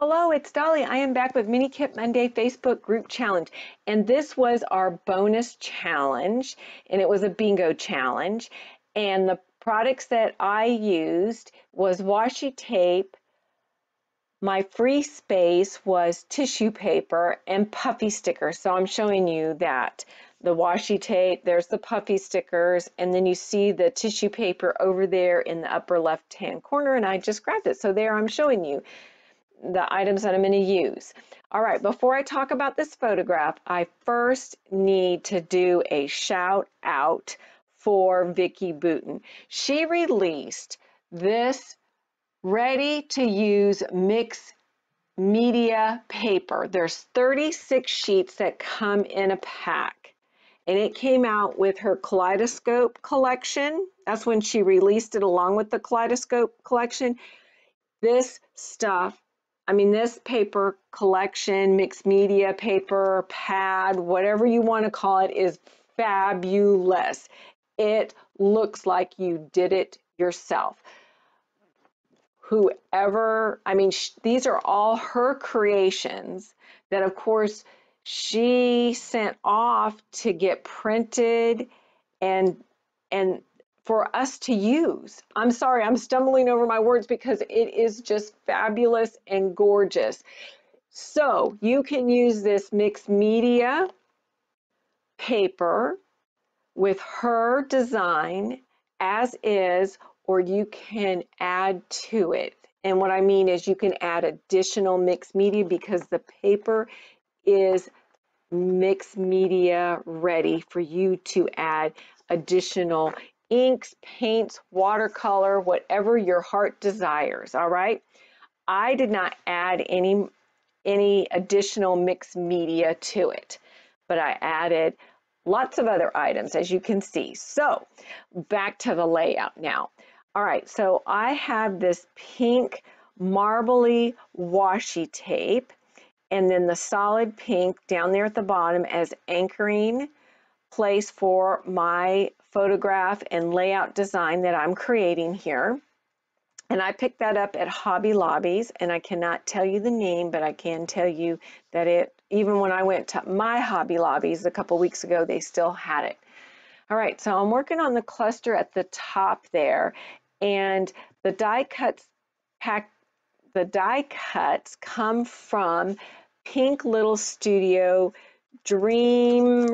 Hello, it's Dolly. I am back with Mini Kit Monday Facebook group challenge. And this was our bonus challenge, and it was a bingo challenge. And the products that I used was washi tape. My free space was tissue paper and puffy stickers. So I'm showing you that. The washi tape, there's the puffy stickers, and then you see the tissue paper over there in the upper left-hand corner, and I just grabbed it. So there I'm showing you the items that I'm going to use. All right, before I talk about this photograph, I first need to do a shout out for Vicki Boutin. She released this ready to use mixed media paper. There's 36 sheets that come in a pack. And it came out with her Kaleidoscope collection. That's when she released it along with the Kaleidoscope collection. This stuff, this paper collection, mixed media paper, pad, whatever you want to call it, is fabulous. It looks like you did it yourself. Whoever, these are all her creations that, of course, she sent off to get printed and for us to use. I'm sorry, I'm stumbling over my words because it is just fabulous and gorgeous. So you can use this mixed media paper with her design as is, or you can add to it. And what I mean is you can add additional mixed media because the paper is mixed media ready for you to add additional inks, paints, watercolor, whatever your heart desires. All right. I did not add any additional mixed media to it, but I added lots of other items, as you can see. So back to the layout now. All right, so I have this pink marbly washi tape, and then the solid pink down there at the bottom as anchoring place for my photograph and layout design that I'm creating here. And I picked that up at Hobby Lobbies, and I cannot tell you the name, but I can tell you that even when I went to my Hobby Lobbies a couple weeks ago, they still had it. All right, so I'm working on the cluster at the top there, and the die cuts come from Pink Little Studio Dream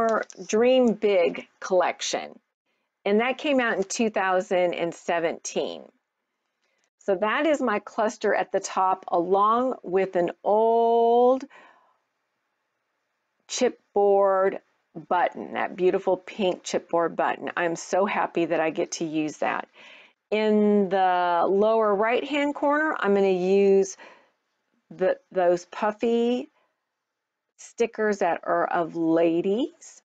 Big collection, and that came out in 2017. So that is my cluster at the top, along with an old chipboard button, that beautiful pink chipboard button. I'm so happy that I get to use that. In the lower right-hand corner, I'm going to use those puffy stickers that are of ladies.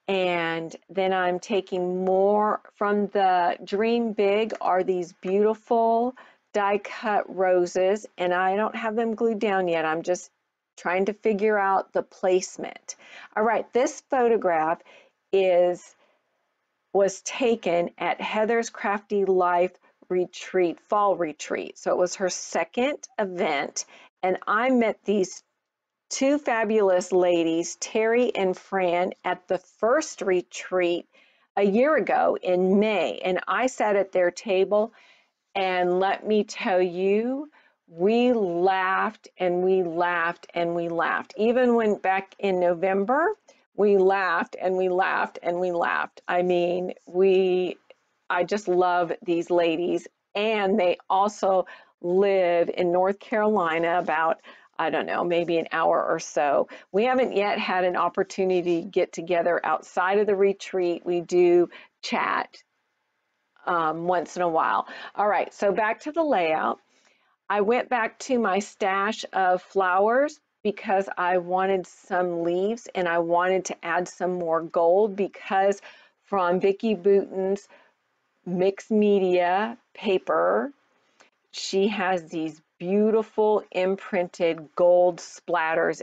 And then I'm taking more from the Dream Big are these beautiful die cut roses, and I don't have them glued down yet. I'm just trying to figure out the placement. All right, this photograph was taken at Heather's Crafty Life retreat, fall retreat. So it was her second event, and I met these two fabulous ladies, Terri and Fran, at the first retreat a year ago in May, and I sat at their table, and let me tell you, we laughed and we laughed and we laughed. Even when back in November, we laughed and we laughed and we laughed. I just love these ladies, and they also live in North Carolina, about, I don't know, maybe an hour or so. We haven't yet had an opportunity to get together outside of the retreat. We do chat once in a while. All right, so back to the layout. I went back to my stash of flowers because I wanted some leaves and I wanted to add some more gold, because from Vicki Boutin's mixed media paper, she has these beautiful imprinted gold splatters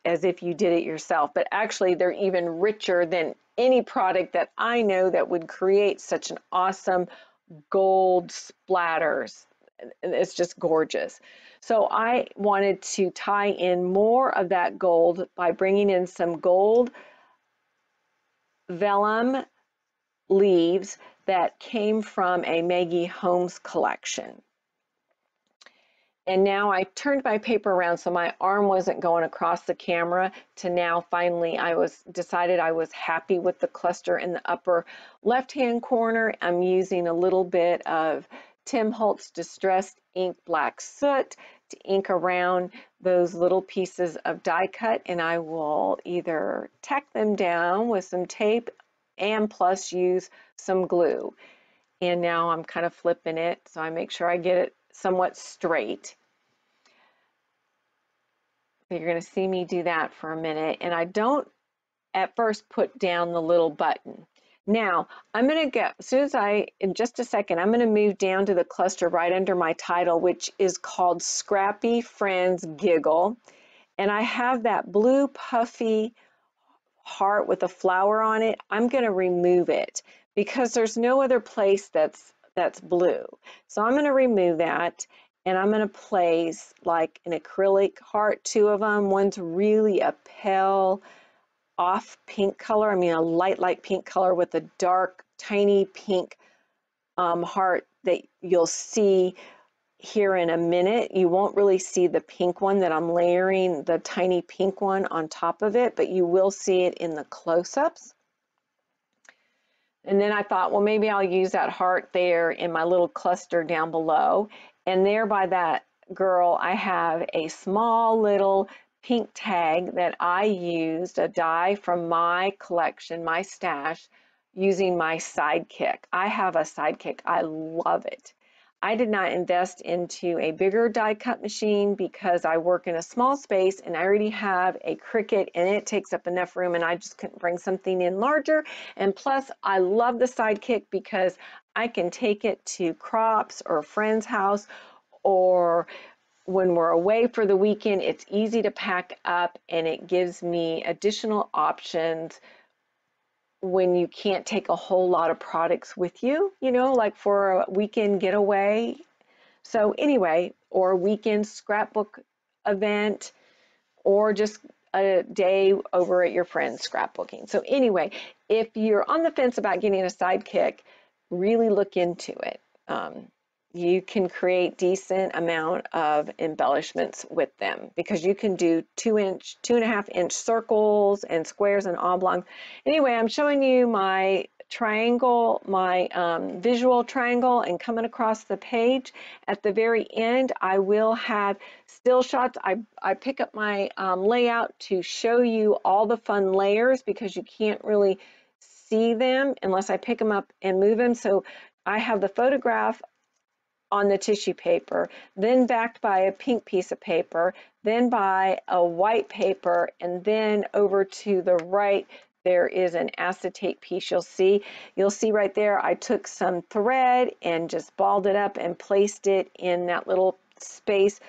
as if you did it yourself, but actually they're even richer than any product that I know that would create such an awesome gold splatters. it's just gorgeous. So I wanted to tie in more of that gold by bringing in some gold vellum leaves that came from a Maggie Holmes collection. And now I turned my paper around so my arm wasn't going across the camera to now finally decided I was happy with the cluster in the upper left-hand corner. I'm using a little bit of Tim Holtz Distressed Ink Black Soot to ink around those little pieces of die cut, and I will either tack them down with some tape and plus use some glue. And now I'm kind of flipping it so I make sure I get it somewhat straight. So you're going to see me do that for a minute, and I don't at first put down the little button. Now I'm going to go, as soon as in just a second, I'm going to move down to the cluster right under my title, which is called Scrappy Friends Giggle. And I have that blue puffy heart with a flower on it. I'm going to remove it because there's no other place that's blue. So I'm going to remove that, and I'm going to place like an acrylic heart, 2 of them. One's really a pale off pink color, I mean a light pink color with a dark tiny pink heart that you'll see here in a minute. You won't really see the pink one that I'm layering, the tiny pink one on top of it, but you will see it in the close-ups. And then I thought, well, maybe I'll use that heart there in my little cluster down below. And there by that girl, I have a small little pink tag that I used, a die from my collection, my stash, using my Sidekick. I have a Sidekick. I love it. I did not invest into a bigger die cut machine because I work in a small space and I already have a Cricut and it takes up enough room, and I just couldn't bring something in larger. And plus, I love the Sidekick because I can take it to crops or a friend's house, or when we're away for the weekend, it's easy to pack up and it gives me additional options when you can't take a whole lot of products with you, you know, like for a weekend getaway. So anyway, or a weekend scrapbook event, or just a day over at your friend's scrapbooking. So anyway, if you're on the fence about getting a Sidekick, really look into it. You can create decent amount of embellishments with them because you can do 2.5 inch circles and squares and oblongs. Anyway, I'm showing you my triangle, my visual triangle, and coming across the page. At the very end, I will have still shots. I pick up my layout to show you all the fun layers because you can't really see them unless I pick them up and move them. So I have the photograph on the tissue paper, then backed by a pink piece of paper, then by a white paper, and then over to the right there is an acetate piece. You'll see right there I took some thread and just balled it up and placed it in that little space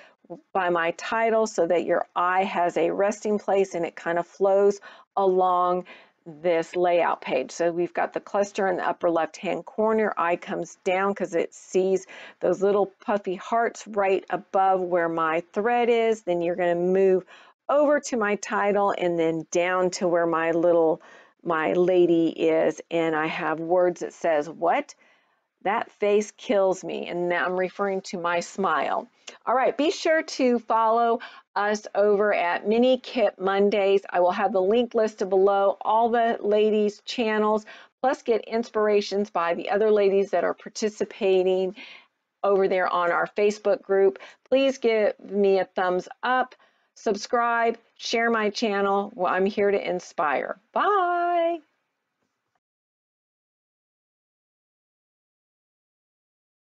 by my title so that your eye has a resting place and it kind of flows along this layout page. So we've got the cluster in the upper left hand corner. Eye comes down because it sees those little puffy hearts right above where my thread is. Then you're going to move over to my title and then down to where my lady is, and I have words that says, "What? That face kills me," and I'm referring to my smile. All right, be sure to follow us over at Mini Kit Mondays. I will have the link listed below, all the ladies' channels, plus get inspirations by the other ladies that are participating over there on our Facebook group. Please give me a thumbs up, subscribe, share my channel. Well, I'm here to inspire. Bye.